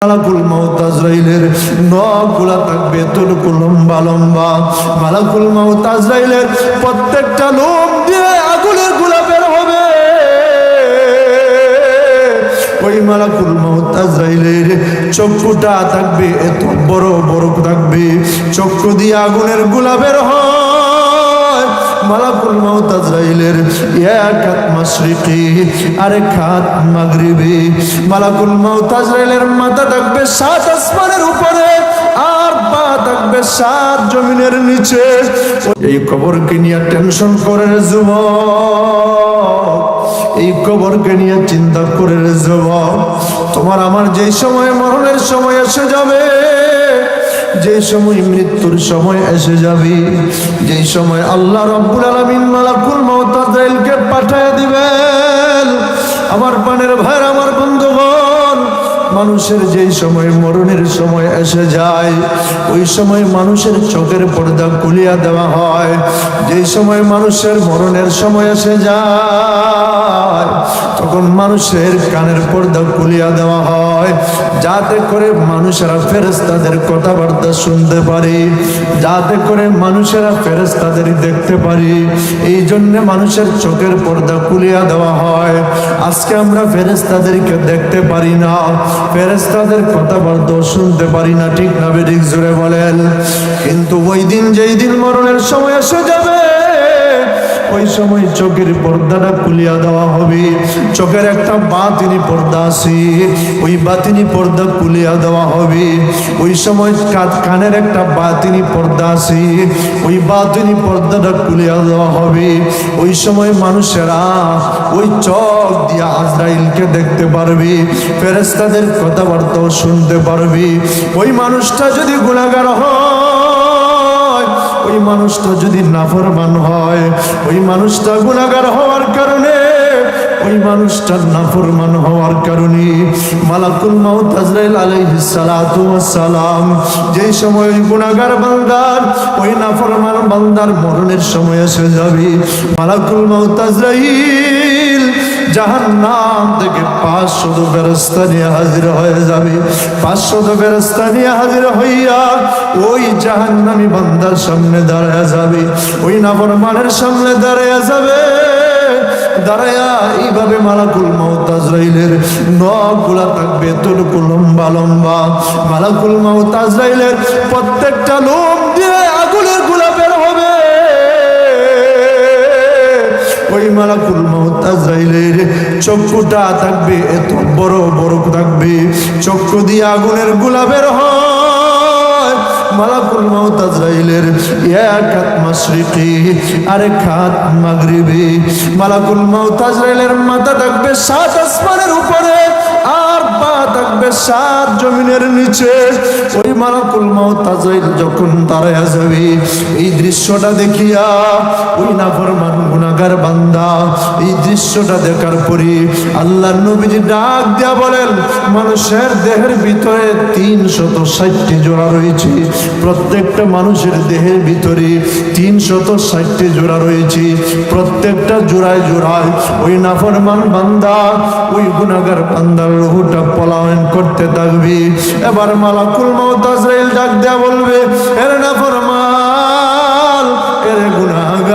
মালাকুল মাউত আজরাইলের নখগুলা থাকবে এতটুকু লম্বা লম্বা। মালাকুল মাউত আজরাইলের প্রত্যেকটা লোম দিয়ে আগুনের গোলা বের হবে। ওই মালাকুল মাউত আজরাইলের চক্ষুটা থাকবে এত বড় বড় থাকবে, চক্ষু দিয়ে আগুনের গোলা বের হয়। মালাকুল মাউত আজরাইলের এক হাত মাশরিকি আরেক হাত মাগরিবি। মালাকুল মাউত আজরাইলের মাথা থাকবে 7 আসমানের উপরে আর পা থাকবে 7 জমিনের নিচে। এই কবরকে নিয়ে টেনশন করে রে যুবক, এই কবরকে নিয়ে চিন্তা করে রে যুবক। তোমার আমার যেই সময় মরণের সময় এসে যাবে, যে সময় মৃত্যুর সময় এসে যাবে, যে সময় আল্লাহ রাব্বুল আলামিন মালাকুল মাউত আজরাইলকে পাঠিয়ে দিবেন, আমার প্রাণের ভাই আমার বন্ধুগণ, মানুষের যেই সময় মরণের সময় এসে যায় ওই সময় মানুষের চোখের পর্দা খুলিয়া দেওয়া হয়। যেই সময় মানুষের মরণের সময় এসে যায় তখন মানুষের কানের পর্দা খুলিয়া দেওয়া হয়, যাতে করে মানুষেরা ফেরেশতাদের কথাবার্তা শুনতে পারে, যাতে করে মানুষেরা ফেরেশতাদের দেখতে পারে। এই জন্য মানুষের চোখের পর্দা খুলিয়া দেওয়া হয়। আজকে আমরা ফেরেশতাদেরকে দেখতে পারি না, ফেরেশতাদের কথাবার্তা শুনতে পারি না, ঠিক না বেঠিক জোরে বলেন। কিন্তু ওই দিন যেই দিন মরণের সময় এসে যাবে ওই সময় চোখের পর্দাটা খুলিয়া দেওয়া হবে। চোখের একটা বাতিনি পর্দা আছে, ওই বাতিনি পর্দা খুলিয়া দেওয়া হবে। ওই সময় কানের একটা বাতিনি পর্দা আছে, ওই বাতিনি পর্দাটা খুলিয়া দেওয়া হবে। ওই সময় মানুষেরা ওই চোখ দিয়ে আজরাইলকে দেখতে পারবে, ফেরেশতাদের কথাবার্তাও শুনতে পারবে। ওই মানুষটা যদি গুনাহগার হয়, ওই মানুষটা যদি নাফরমান হয়, ওই মানুষটা গুনাহগার হওয়ার কারণে, ওই মানুষটার নাফরমান হওয়ার কারণে মালাকুল মাউত আজরাইল আলাইহিস সালাতু ওয়াস সালাম যেই সময় ওই গুনাহগার বান্দার, ওই নাফরমান বান্দার মরণের সময় এসে যাবে, মালাকুল মাউত আজরাইল জাহান্নাম থেকে 500 ফেরেশতা নিয়ে হাজির হয়ে যাবে। 500 ফেরেশতা নিয়ে হাজির হইয়া ওই জাহান্নামী বান্দার সামনে দাঁড়ায়া যাবে, ওই নাফরমানের সামনে দাঁড়ায়া যাবে। দাঁড়ায়া এইভাবে মালাকুল মাউত আজরাইলের নখগুলা থাকবে এতটুকু লম্বা লম্বা। মালাকুল মাউত আজরাইলের প্রত্যেকটা লোম দিয়ে আগুনের গোলা বের হবে। ওই মালাকুল মাউত আজরাইলের চক্ষুটা থাকবে এত বড় বড় থাকবে, চক্ষু দিয়ে আগুনের গোলা বের হয়। মালাকুল মাউত আজরাইলের এক হাত মাশরিকি আরেক হাত মাগরিবি। মালাকুল মাউত আজরাইলের মাথা থাকবে 7 আসমানের উপরে আর পা থাকবে 7 জমিনের নিচে। ওই মালাকুল মাউত আজরাইল যখন দাঁড়ায়া যাবে, এই দৃশ্যটা দেখিয়া ওই নাফরমান গুনাহগার বান্দা এই দৃশ্যটা দেখার পরে আল্লাহর নবীজি ডাক দিয়া বলেন, মানুষের দেহের ভিতরে 360টি জোড়া রয়েছে, প্রত্যেকটা মানুষের দেহের ভিতরে 360টি জোড়া রয়েছে। প্রত্যেকটা জোড়ায় জোড়ায় ওই নাফরমান বান্দা, ওই গুনাহগার বান্দার রূহটা পলায়ন করতে থাকবে। এবার মালাকুল মাউত আজরাইল ডাক দেয়া বলবে, এর নাফরমান, এর গুনাহগার,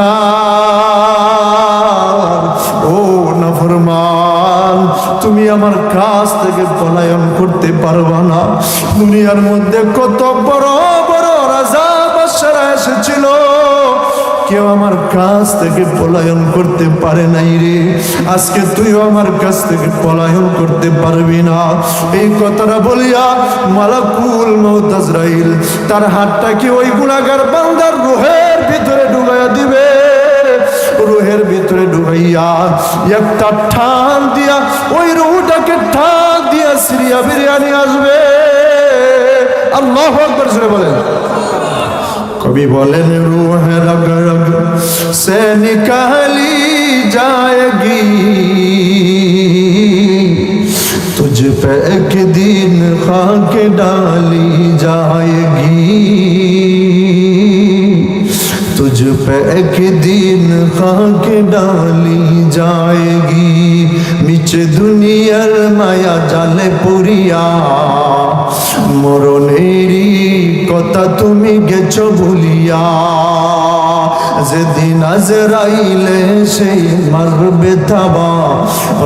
ও নাফরমান, তুমি আমার কাছ থেকে পলায়ন করতে পারবা না। দুনিয়ার মধ্যে কত বড় বড় রাজা বাদশারা এসেছিল, কেউ আমার কাছ থেকে পলায়ন করতে পারে নাই রে। আজকে তুইও আমার কাছ থেকে পলায়ন করতে পারবি না। এই কথাটা বলিয়া মালাকুল মাউত আজরাইল তার হাতটাকে ওই গুনাহগার বান্দার রূহের ভিতরে ঢুকাইয়া দিবে। রূহের ভিতরে ঢুকাইয়া একটা টান দিয়া ওই রূহটাকে টান দিয়া সিরিয়া বিরিয়ানি আসবে। আল্লাহু আকবার জোরে বলেন। কবি বলেন, रूह रग रग से निकाली जाएगी, तुझ पे एक दिन खाक डाली जाएगी, तुझ पे एक दिन खाक डाली जाएगी नीचे दुनियार माया जाले पुरिया मरनेरी कथा तुमी गेছো भुलिया যেদিন আজরাইলে সেই মারবে তাবা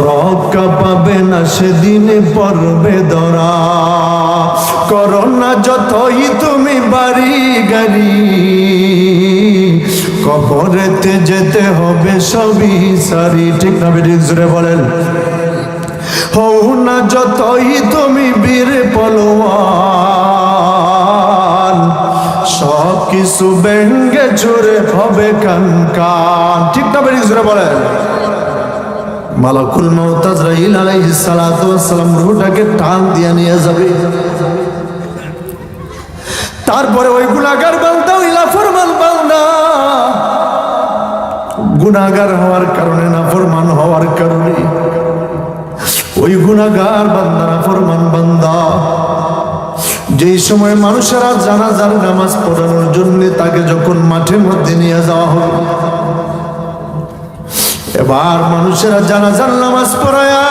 রক্ষা পাবে না সেদিন পড়বে ধরা করোনা যতই তুমি বাড়ি গাড়ি কবরেতে যেতে হবে সবই সারি ঠিক না বেঠিক জোরে বলেন হও না যতই তুমি বীর পলোয়ান সব কিছু ভেঙে চুরে হবে কান ঠিক না বেঠিক জোরে বলেন মালাকুল মউত আজরাইল আলাইহিস সালাতু ওয়াস সালাম রূহটাকে টান দিয়ে নিয়ে যাবে তারপরে ওই গুনাহগার বান্দা ওই নাফরমান বান্দা গুনাহগার হওয়ার কারণে নাফরমান হওয়ার কারণে ওই গুনাহগার বান্দা নাফরমান বান্দা যেই সময় মানুষেরা জানাজার নামাজ পড়ানোর জন্য তাকে যখন মাঠের মধ্যে নিয়ে যাওয়া হবে এবার মানুষেরা জানাজার নামাজ পড়ায়া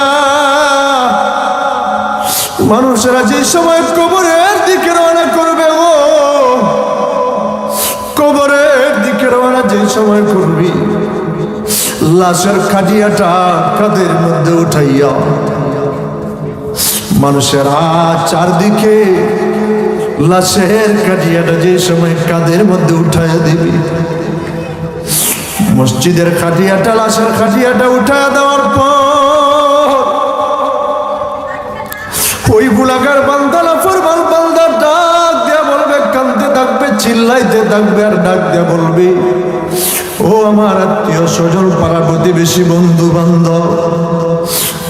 মানুষেরা যে সময় কবরের দিকে রওনা করবে ও কবরের দিকে রওনা যে সময় করবি লাশের খাটিয়াটা কাঁধের মধ্যে উঠাইয়া মানুষেরা চারদিকে লাশের খাটিয়াটা যে সময় কাঁধের মধ্যে উঠাইয়া দিবি মসজিদের খাটিয়াটা লাশের খাটিয়াটা উঠাইয়া দেওয়ার পর ওই গুনাহগার বান্দা নাফরমান বান্দা ডাক দিয়া বলবে কাঁদতে থাকবে চিল্লাইতে থাকবে আর ডাক দিয়া বলবে ও আমার আত্মীয় স্বজন পাড়া প্রতিবেশী বন্ধু বান্ধব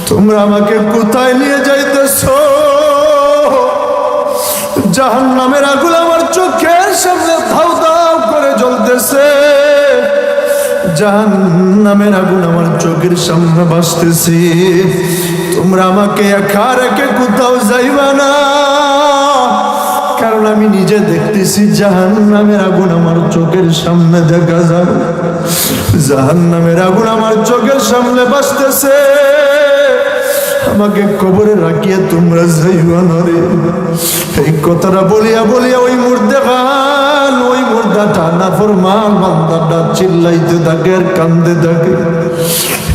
তোমরা আমাকে কোথায় নিয়ে যাইতেছো জাহান্নামের আগুন আমার চোখের সামনে ধাউ ধাউ করে জ্বলতেছে জাহান্নামের আগুন আমার চোখের সামনে ভাসতেছে তোমরা আমাকে একা রেখে কোথাও যাইবা না কারণ আমি নিজে দেখতেছি জাহান্নামের আগুন আমার চোখের সামনে দেখা যায় জাহান্নামের আগুন আমার চোখের সামনে ভাসতেছে আমাকে কবরে রাখিয়া তোমরা যাইবা না রে এই কথাটা বলিয়া বলিয়া ওই মুর্দাগান ওই মুর্দাটা নাফরমান বান্দাটা চিল্লাইতে থাকে আর কান্দে থাকে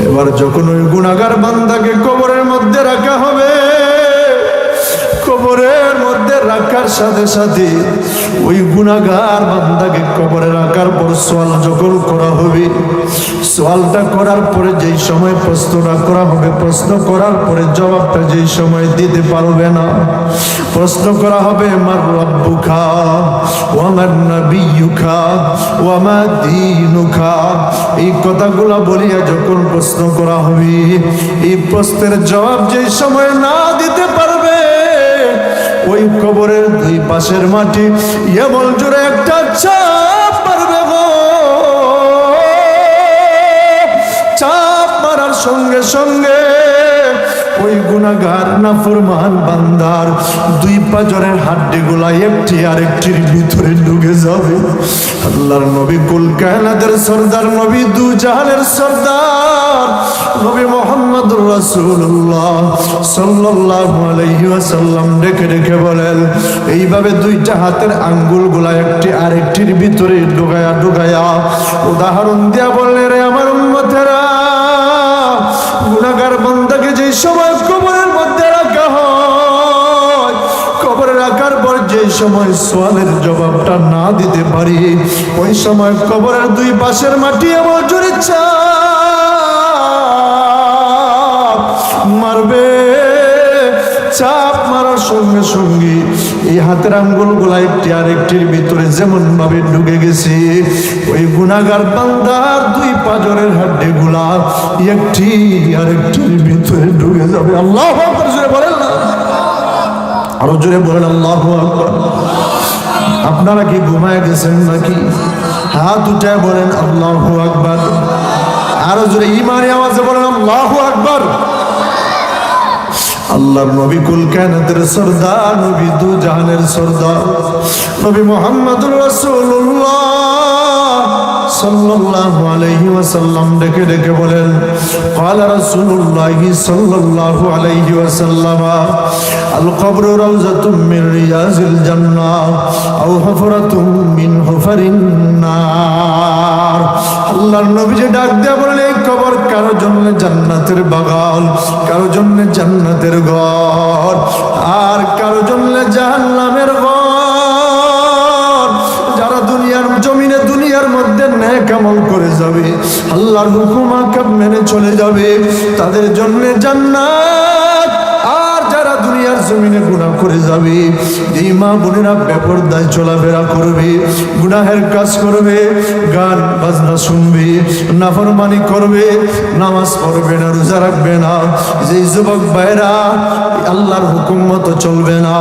এবার যখন ওই গুনাহগার বান্দাকে কবরের মধ্যে রাখা হবে কবরের মধ্যে রাখার সাথে সাথে ওই গুনাহগার বান্দাকে কবরে রাখার পর সওয়াল যখন করা হবে সওয়ালটা করার পরে যেই সময় প্রশ্নটা করা হবে প্রশ্ন করার পরে জবাবটা যেই সময় দিতে পারবে না প্রশ্ন করা হবে মার রাব্বুকা ওয়া মান নাবিয়্যুকা ওয়া মা দীনুকা এই কথাগুলো বলিয়া যখন প্রশ্ন করা হবে এই প্রশ্নের জবাব যেই সময় না দিতে পারবে ওই কবরের দুই পাশের মাটি এমন জোরে একটা চাপ মারবে গো চাপ মারার সঙ্গে সঙ্গে ওই গুনাহগার নাফরমান বান্দার দুই পাজরের হাড্ডিগুলা একটি আরেকটির ভিতরে ঢুকে যাবে আল্লাহর নবী কুল কায়নাতের সরদার নবী দু জাহানের সরদার নবী মুহাম্মদুর রাসূলুল্লাহ সাল্লাল্লাহু আলাইহি ওয়াসাল্লাম ডেকে ডেকে বলেন এইভাবে দুইটা হাতের আঙ্গুলগুলা একটি আরেকটির ভিতরে ঢুকায়া ঢুকায়া উদাহরণ দিয়া বললেন রে আমার উম্মতেরা গুনাহগার বান্দাকে যে সময় কবরের মধ্যে রাখা হয় কবরে রাখার পর যে সময় সওয়ালের জবাবটা না দিতে পারি ওই সময় কবরের দুই পাশের মাটি এমন জোরে চাপ মারবে চাপ মারার সঙ্গে সঙ্গে এই হাতের আঙ্গুলগুলা একটি আরেকটির ভিতরে যেমন ভাবে ঢুকে গেছে ওই গুনাহগার বান্দার দুই পাজরের হাড্ডিগুলা একটি আরেকটির ভিতরে ঢুকে যাবে আল্লাহু আকবার জোরে বলেন না আরো জোরে বলেন আল্লাহু আকবার আপনারা কি ঘুমায় গেছেন নাকি হাত উঠে বলেন আল্লাহু আকবার আরো জোরে ঈমানি আওয়াজে বলেন আল্লাহু আকবার আল্লাহর নবী কুল কায়নাতের সরদার নবী দু জাহানের সরদার নবী মুহাম্মদুর রাসূলুল্লাহ সাল্লাল্লাহু আলাইহি ওয়াসাল্লাম ডেকে ডেকে বলেন, ক্বালা রাসূলুল্লাহি সাল্লাল্লাহু আলাইহি ওয়াসাল্লাম, আল কবরু রাউযাতুম মিন রিয়াজিল জান্নাহ আও হুফরাতুম মিন হুফারিন নার। আল্লাহর নবী যে ডাক দিয়ে বলেন, এই কবর কারো জন্য জান্নাতের বাগান, কারো জন্য জান্নাতের ঘর, আর কারো জন্য জাহান্নামের ঘর। যারা দুনিয়ার জমিনে দুনিয়ার মধ্যে নেক আমল করে যাবে, আল্লাহর হুকুম আকাম মেনে চলে যাবে, তাদের জন্য জান্নাত। আর যারা দুনিয়ার জমিনে গুনাহ করে যাবে, এই মা বোনেরা বেপরদায় চলাফেরা করবে, গুনাহের কাজ করবে, গান বাজনা শুনবে, নাফরমানি করবে, নামাজ পড়বে না, রোজা রাখবে না, যেই যুবক ভাইরা আল্লাহর হুকুম মতো চলবে না,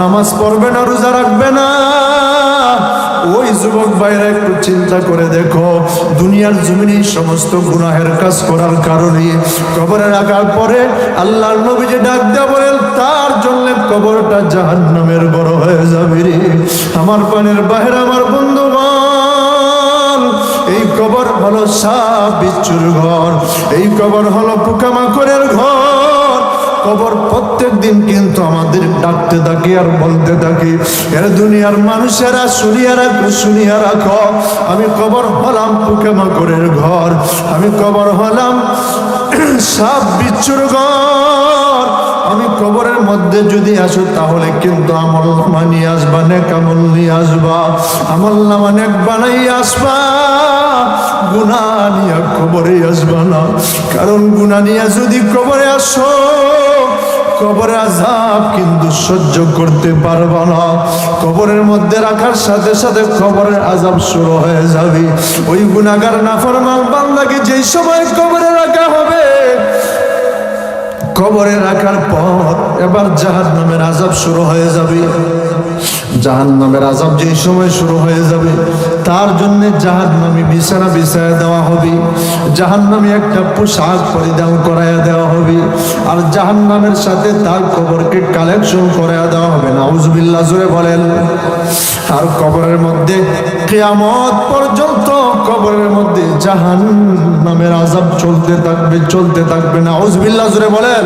নামাজ পড়বে না, রোজা রাখবে না, ওই যুবক ভাইরা একটু চিন্তা করে দেখো, দুনিয়ার জমিনে সমস্ত গুনাহের কাজ করার কারণে কবরে রাখার পরে আল্লাহর নবী যে ডাক দেয়া বলেন, তার জন্য কবরটা জাহান্নামের ঘর হয়ে যাবে রে। আমার পানের বাহির আমার বন্ধুগণ, এই কবর হলো সাপ বিচ্ছুর ঘর, এই কবর হলো পোকামাকড়ের ঘর। কবর প্রত্যেক দিন কিন্তু আমাদের ডাকতে থাকে আর বলতে থাকে, এর দুনিয়ার মানুষেরা শুনিয়া রাখো, আমি কবর হলাম পোকামাকড়ের ঘর, আমি কবর হলাম সাপ বিচ্ছুর ঘর। আমি কবরের মধ্যে যদি আসো তাহলে কিন্তু আমল নামা নিয়ে আসবা, নেক আমল নিয়ে আসবা, আমল নামা নেক বানাই আসবা, গুনাহ নিয়ে কবরে আসবা না। কারণ গুনাহ নিয়ে যদি কবরে আসো, কবরের আযাব কিন্তু সহ্য করতে পারবা না। কবরের মধ্যে রাখার সাথে সাথে কবরের আযাব শুরু হয়ে যাবে। ওই গুনাহগার নাফরমান বান্দাকে যেই সময় কবরে রাখা হবে, কবরে রাখার পর এবার জাহান্নামের আযাব শুরু হয়ে যাবে। জাহান্নামের আযাব যেই সময় শুরু হয়ে যাবে, তার জন্য জাহান্নামী বিছানা বিছায়া দেওয়া হবে, জাহান্নামী একটা পোশাক পরিধান করাইয়া দেওয়া হবে, আর জাহান্নামের সাথে তার কবরকে কালেকশন করাইয়া দেওয়া হবে। নাউজুবিল্লাহ, জোরে বলেন। আর কবরের মধ্যে কিয়ামত পর্যন্ত কবরের মধ্যে জাহান্নামের আযাব চলতে থাকবে। নাউজুবিল্লাহ, জোরে বলেন।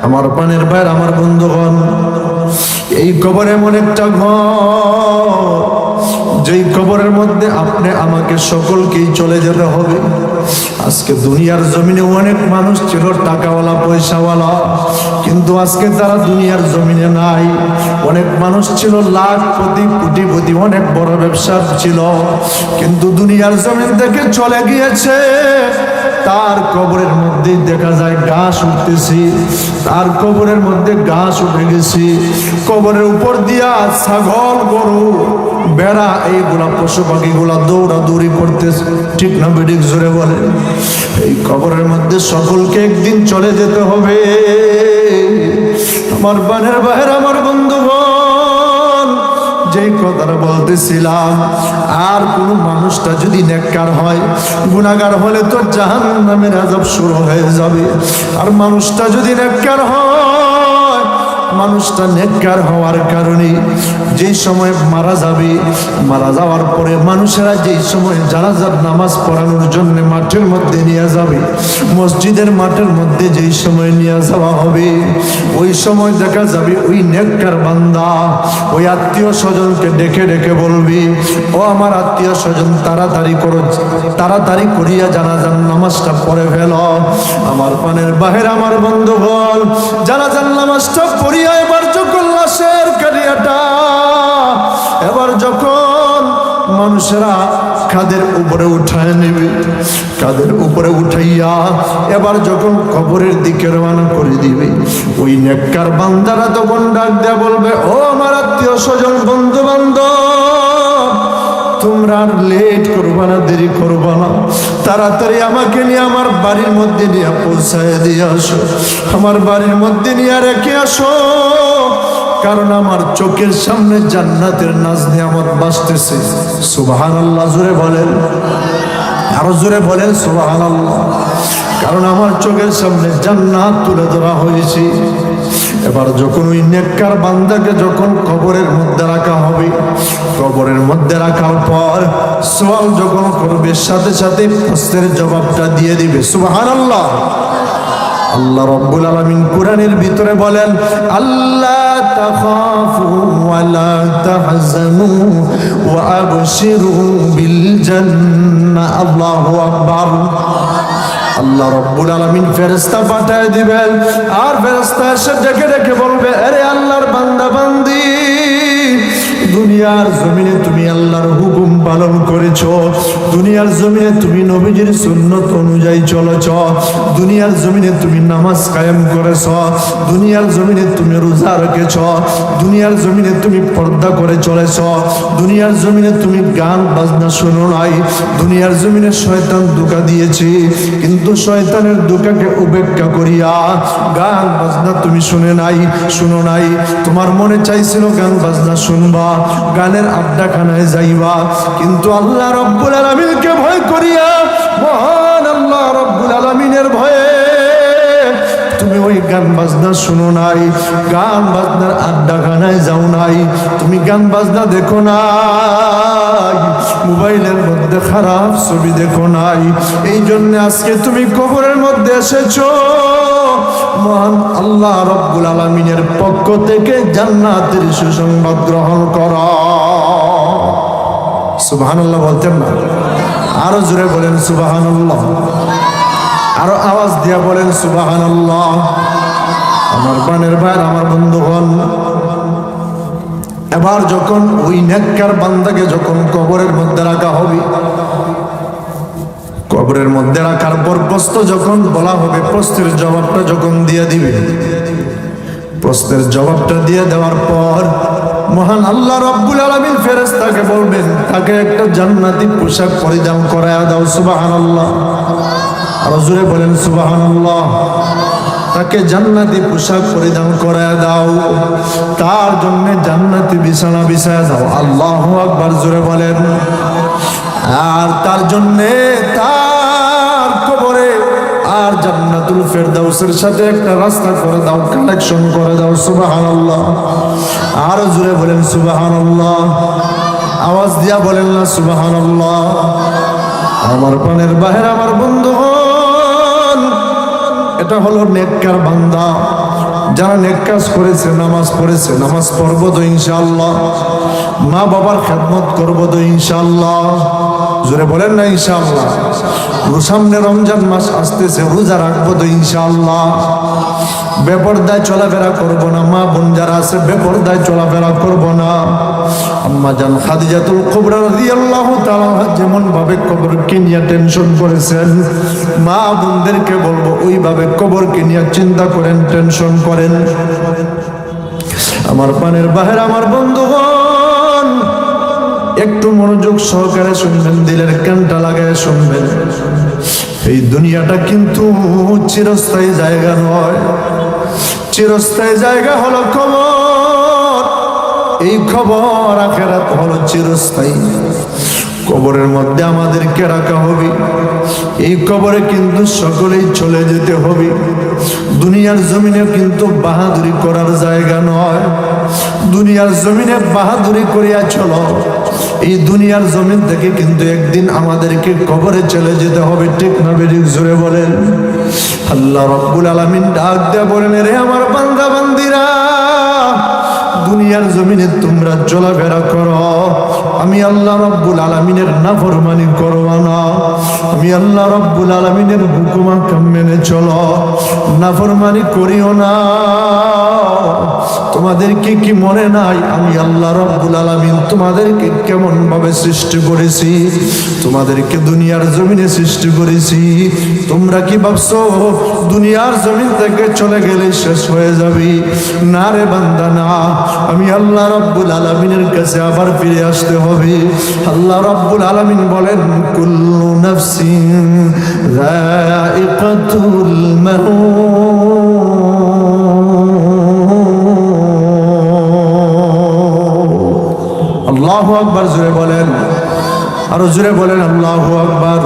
আমার পানের ভাইয়ের, আমার বন্ধুগণ, এই কবর এমন একটা ঘর, যেই কবরের মধ্যে আপনি আমাকে সকলকেই চলে যেতে হবে। আজকে দুনিয়ার জমিনে অনেক মানুষ ছিল টাকাওয়ালা পয়সাওয়ালা, কিন্তু আজকে তারা দুনিয়ার জমিনে নাই। অনেক মানুষ ছিল লাখপতি কোটিপতি, অনেক বড় ব্যবসা ছিল, কিন্তু দুনিয়ার জমিন থেকে চলে গিয়েছে। তার কবরের মধ্যে দেখা যায় ঘাস উঠতেছি, তার কবরের মধ্যে ঘাস উঠে গেছি। কবরের উপর দিয়া ছাগল, গরু, বেড়া, এইগুলা পশু পাখিগুলা দৌড়াদৌড়ি করতেছে। ঠিক না বেঠিক, জোরে বলে। এই কবরের মধ্যে সকলকে একদিন চলে যেতে হবে। আমার বানের বাহির, আমার বন্ধুগণ, যেই কথাটা বলতেছিলাম, আর কোন মানুষটা যদি নেককার হয়, গুনাহগার হলে তো জাহান্নামের আযাব শুরু হয়ে যাবে। আর মানুষটা যদি নেককার হয়, মানুষটা নেককার হওয়ার কারণে যেই সময় মারা যাবে, মারা যাওয়ার পরে মানুষেরা যেই সময় জানাজার নামাজ পড়ানোর জন্য মাঠের মধ্যে নিয়ে যাবে, মসজিদের মাঠের মধ্যে যেই সময় নিয়ে যাওয়া হবে, ওই সময় দেখা যাবে ওই নেককার বান্দা ওই আত্মীয় স্বজনকে ডেকে ডেকে বলবি, ও আমার আত্মীয় স্বজন, তাড়াতাড়ি করো, তাড়াতাড়ি করিয়া জানাজার নামাজটা পড়ে ফেল। আমার পানের বাহির, আমার বন্ধুগণ, জানাজার নামাজটা পড়িয়া এবার যখন লাশের কালিয়াটা, এবার যখন মানুষেরা কাঁধের উপরে উঠায় নেবে, কাঁধের উপরে উঠাইয়া এবার যখন কবরের দিকে রওনা করে দিবে, ওই নেককার বান্দারা তখন ডাক দেয়া বলবে, ও আমার আত্মীয় স্বজন, বন্ধু বান্ধব, তোমরা আর লেট করবা না, দেরি করবা না, তাড়াতাড়ি আমাকে নিয়ে আমার বাড়ির মধ্যে নিয়ে পৌঁছায় দিয়ে আসো, আমার বাড়ির মধ্যে নিয়ে রেখে আসো। কারণ আমার চোখের সামনে জান্নাতের নাজ নিয়ামত বাসতেছে। সুবহানাল্লাহ, জোরে বলেন, আরো জোরে বলেন সুবহানাল্লাহ। কারণ আমার চোখের সামনে জান্নাত তুলে ধরা হয়েছে। এবার যখন ওই নেককার বান্দাকে যখন কবরের মধ্যে রাখা হবে, কবরের মধ্যে রাখার পর সওয়াল যখন করবে সাথে সাথে প্রশ্নের জবাবটা দিয়ে দিবে। সুবহানাল্লাহ। আল্লাহ রাব্বুল আলামিন কোরআনের ভিতরে বলেন, আল্লাহ তাখাফু ওয়া লা তাহজানু ওয়া আবশিরু বিল জান্নাহ। আল্লাহু আকবার। আল্লাহ রাব্বুল আলামিন ফেরেশতা পাঠিয়ে দিবেন, আর ফেরেশতা এসে ডেকে ডেকে বলবে, আরে আল্লাহর বান্দা বান্দি, দুনিয়ার জমিনে তুমি আল্লাহর হুকুম পালন করেছো, দুনিয়ার জমিনে তুমি নবীজির সুন্নত অনুযায়ী চলেছো, দুনিয়ার জমিনে তুমি নামাজ কায়েম করেছো, দুনিয়ার জমিনে তুমি রোজা রেখেছো, দুনিয়ার জমিনে তুমি পর্দা করে চলেছো, দুনিয়ার জমিনে তুমি গান বাজনা শোনো নাই, দুনিয়ার জমিনে শয়তান ধোঁকা দিয়েছে, কিন্তু শয়তানের ধোঁকাকে উপেক্ষা করিয়া গান বাজনা তুমি শুনো নাই, তোমার মনে চাইছিল গান বাজনা শুনবা, গানের আড্ডাখানায় যাইবা, কিন্তু আল্লাহ রাব্বুল আলামিনকে ভয় করিয়া, মহান আল্লাহ রাব্বুল আলামিনের ভয়ে তুমি ওই গান বাজনা শুনো নাই, গান বাজনার আড্ডাখানায় যাও নাই, তুমি গান বাজনা দেখো নাই, মোবাইলের মধ্যে খারাপ ছবি দেখো নাই, এই জন্য আজকে তুমি কবরের মধ্যে এসেছো। মহান আল্লাহ রাব্বুল আলামিনের পক্ষ থেকে জান্নাতের সুসংবাদ গ্রহণ করো। সুবহানাল্লাহ বলতেন না? আরো জোরে বলেন সুবহানাল্লাহ, আরো আওয়াজ দিয়া বলেন সুবহানাল্লাহ। আমার প্রাণের ভাই, আমার বন্ধুগণ, এবার যখন ওই নেককার বান্দাকে যখন কবরের মধ্যে রাখা হবে, কবরের মধ্যে রাখার পর প্রশ্ন যখন বলা হবে, প্রশ্নের জবাবটা যখন দিয়ে দিবে, প্রশ্নের জবাবটা দিয়ে দেওয়ার পর মহান আল্লাহ রাব্বুল আলামিন ফেরেশতাকে বলবেন, তাকে একটা জান্নাতি পোশাক পরিধান করায়া দাও। সুবহানাল্লাহ। আর জোরে বলেন সুবহানাল্লাহ। তাকে জান্নাতি পোশাক পরিধান করায়া দাও, তার জন্য জান্নাতি বিছানা বিছায়া দাও। আল্লাহু আকবার, জোরে বলেন। আর তার জন্যে তার কবরে আর জান্নাতুল ফেরদাউসের সাথে একটা রাস্তা করে দাও, কানেকশন করে দাও। সুবহানাল্লাহ। আর জোরে বলেন সুবহানাল্লাহ, আওয়াজ দিয়া বলেন না সুবহানাল্লাহ। আমার প্রাণের বাহির, আমার বন্ধুগণ, এটা হলো নেককার বান্দা, যারা নেক কাজ করেছে, নামাজ পড়েছে, নামাজ পড়বো তো ইনশাআল্লাহ, মা বাবার খেদমত করবো তো ইনশাআল্লাহ। জোরে বলেন না ইনশাআল্লাহ। সামনে রমজান মাস আসতেছে, রোজা রাখবো তো ইনশাআল্লাহ। বেপরদায় চলাফেরা করবো না, মা বোন যারা আছে বেপরদায় চলাফেরা করবো না। আম্মা জান খাদিজাতুল কুবরা রাদিয়াল্লাহু তাআলা যেমন ভাবে কবরকে নিয়ে টেনশন করেছেন, মা বোনদেরকে বলবো ওইভাবে কবরকে নিয়ে চিন্তা করেন, টেনশন করেন। আমার পানের বাহির, আমার বন্ধুগণ, একটু মনোযোগ সহকারে শুনবেন, দিলের কানটা লাগায় শুনবেন। এই দুনিয়াটা কিন্তু চিরস্থায়ী জায়গা নয়, চিরস্থায়ী জায়গা হলো কবর। এই খবর আখিরাত হলো চিরস্থায়ী। কবরের মধ্যে আমাদেরকে রাখা হবে, এই কবরে কিন্তু সকলেই চলে যেতে হবে। দুনিয়ার জমিনে কিন্তু বাহাদুরি করার জায়গা নয়, দুনিয়ার জমিনে বাহাদুরি করিয়া চলো, এই দুনিয়ার জমিন থেকে কিন্তু একদিন আমাদেরকে কবরে চলে যেতে হবে। ঠিক না বেঠিক? জোরে বলেন। আল্লাহ রাব্বুল আলামিন ডাক দেয়া বলেন, রে আমার বান্দা বান্দিরা, দুনিয়ার জমিনে তোমরা চলাফেরা করো, আমি আল্লাহ রাব্বুল আলামিনের নাফরমানি করবা না, আমি আল্লাহ রাব্বুল আলামিনের হুকুম আহকাম মেনে চলো, নাফরমানি করিও না। তোমাদেরকে কি মনে নাই আমি আল্লাহ রাব্বুল আলামিন তোমাদেরকে কেমন ভাবে সৃষ্টি করেছি? তোমাদেরকে দুনিয়ার জমিনে সৃষ্টি করেছি। তোমরা কি ভাবছো দুনিয়ার জমিন থেকে চলে গেলে শেষ হয়ে যাবে? না রে বান্দা, না। আমি আল্লাহ রাব্বুল আলামিনের কাছে আবার ফিরে আসতে হবে। আল্লাহ রাব্বুল আলামিন বলেন, কুল্লু নাফসিন যায়িকাতুল মাউত। আল্লাহু আকবার, জোরে বলেন, আরো জোরে বলেন আল্লাহু আকবার।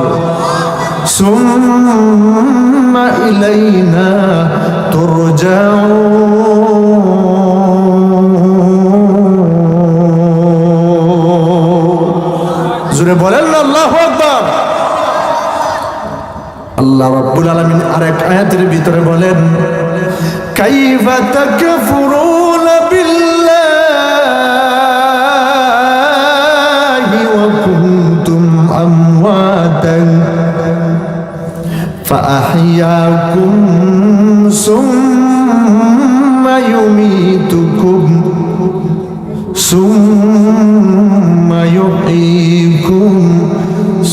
সুম্মা ইলাইনা তুরজাউন। জোরে বলেন না আল্লাহু আকবার। আল্লাহ রাব্বুল আলামিন আরেক আয়াতের ভিতরে বলেন, কাইফা তাকফুরুনা বিল্লাহি ওয়া কুনতুম আমওয়াতান ফাআহইয়াকুম সুম্মা ইউমীতুকুম সুম্মা ইউহয়ীকুম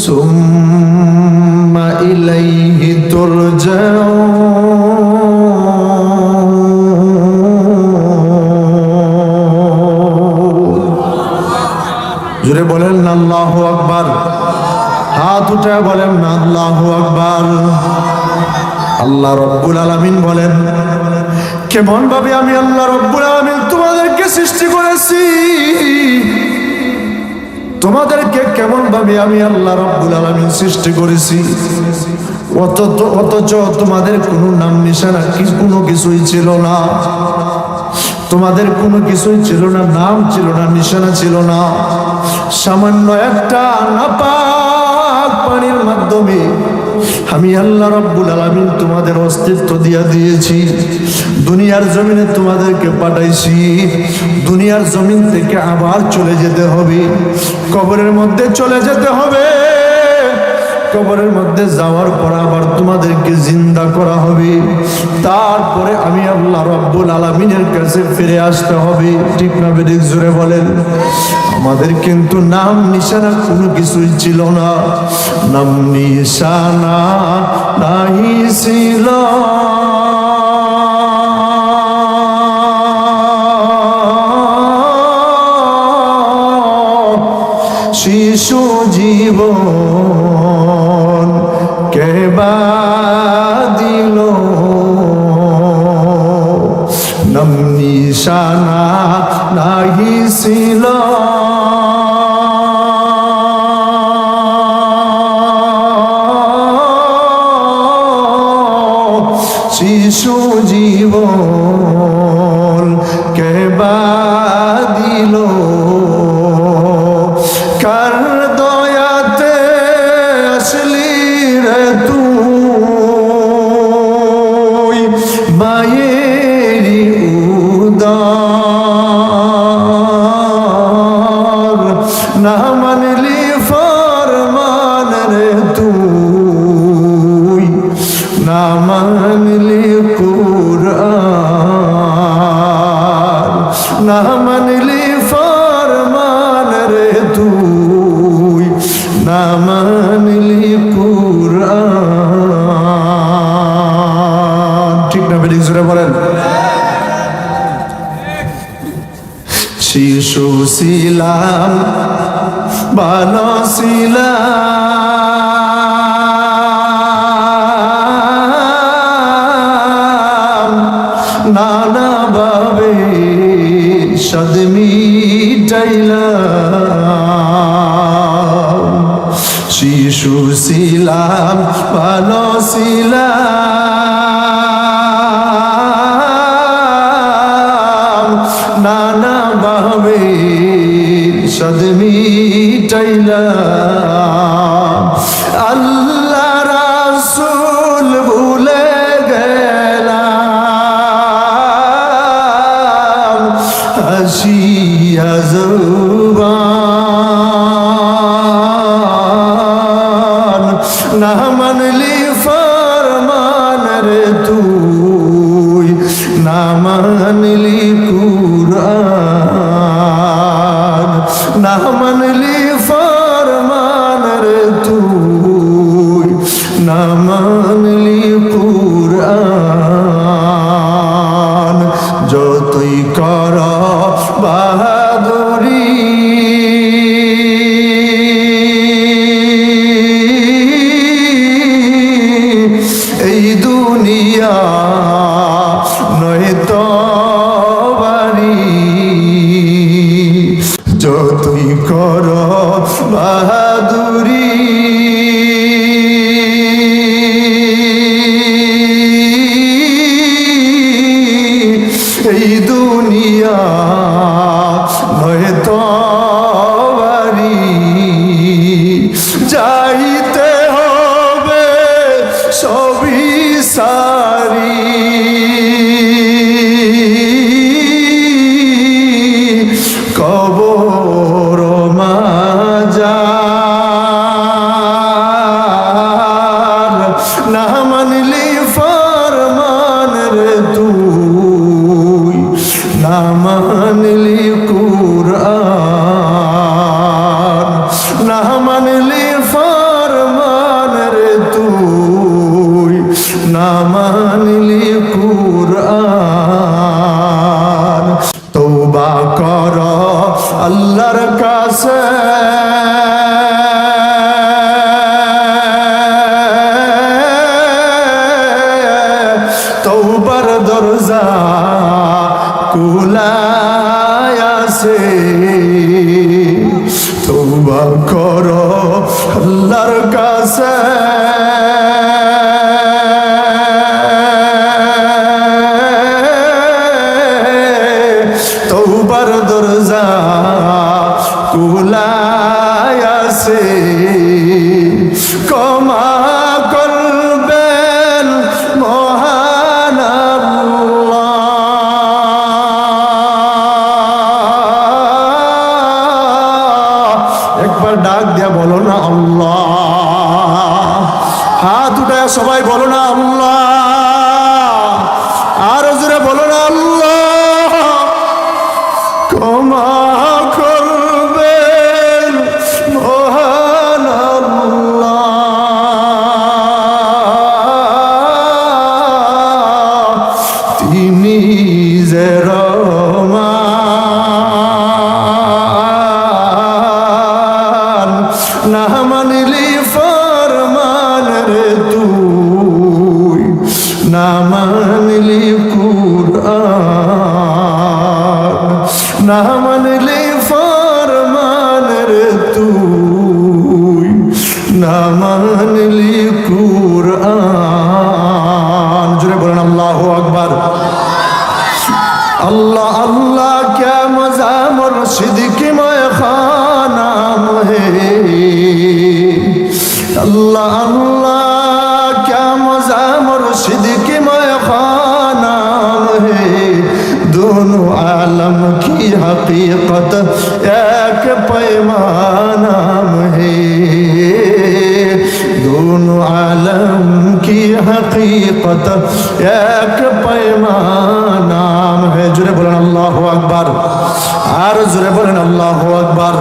সুম্মা ইলাইহি তুরজাউন। জোরে বলেন না আল্লাহু আকবার। হাত উঠায় বলেন না আল্লাহু আকবার। আল্লাহ রব্বুল আলামিন বলেন, কেমন ভাবে আমি আল্লাহ রব্বুল আলামিন তোমাদেরকে সৃষ্টি করেছি, তোমাদেরকে কেমন ভাবে আমি আল্লাহ রব্বুল আলামিন সৃষ্টি করেছি, অথচ তোমাদের কোনো নাম নিশানা কোনো কিছুই ছিল না, তোমাদের কোনো কিছুই ছিল না, নাম ছিল না, নিশানা ছিল না। সামান্য একটা নাপাক পানির মাধ্যমে আমি আল্লাহ রাব্বুল আলামিন তোমাদের অস্তিত্ব দিয়া দিয়েছি। দুনিয়ার জমিনে তোমাদেরকে পাঠাইছি, দুনিয়ার জমিন থেকে আবার চলে যেতে হবে, কবরের মধ্যে চলে যেতে হবে, কবরের মধ্যে যাওয়ার পর আবার তোমাদেরকে জিন্দা করা হবে, তারপরে আমি আল্লাহ রাব্বুল আলামিনের কাছে ফিরে আসতে হবে। ঠিক না বেঠিক জোরে বলেন। আমাদের কিন্তু নাম নিশানা কোনো কিছুই ছিল না, নাম নিশানা নাহি ছিল, শিশু জীবন কেবা দিল, নাম নিশানা নাহি ছিল, শিশু জীবন কেবা দিল, কার দয়াতে আসলি রে তুই মায়েরি উদার, না মানলি ফরমান রে তুই, না মানলি কুরআন, না মানলি ফরমান রে তুই, না মানলি কুরআন। ঠিক না বেঠিক জোরে বলেন। শিশু ছিলাম ভালো ছিলাম, নানা ভাবে সাদ মিটাইলাম, শিশু ছিলাম ভালো ছিলাম, নানা ভাবে সাদ মিটাইলাম, আল্লাহ রাসূল ভুলে গেলাম, হাসিয়া জবান, না মানলি ফরমান রে তুই, না মানলি কুরআন, না মানলি ফরমান রে তুই, না মানলি কুরআন। যতই কর বাহাদুরি, এই দুনিয়া নয় তো বাড়ি, যতই কর বাহাদুরি, এই দুনিয়া নয় তো বাড়ি, মানলি কুরআন, না মানলি ফরমান রে তুই, না মানলি কুরআন। তওবা কর আল্লাহর কাছে, তওবার দরজা খোলাই আছে। তওবা কর আল্লাহর কাছে, তওবার দরজা খোলাই আছে। ক্ষমা করবেন মহান আল্লাহ। একবার ডাক দিয়া বলো না আল্লাহ, হাত উঠায় সবাই বলো না আল্লাহ, আরো জোরে বলো না আল্লাহ। ক্ষমা করবেন মহান আল্লাহ, তিনি যে রহমান। না মানলি ফরমান রে তুই, না মানলি কুরআন, না মানলি ফরমান রে তুই, না মানলি কুরআন। জোরে বলেন আল্লাহু আকবার। अल्लाह अल्लाह क्या मजा मुर्शिद की मैं खानाम है। अल्लाह अल्लाह क्या मजा मुर्शिद की मैं खानाम है। दोनों आलम की हकीकत एक पैमानाम है। दोनों आलम की हकीकत एक पैमानाम है। जुरे बोलें अल्लाहु अकबर, और जुरे बोलें अल्लाहु अकबर।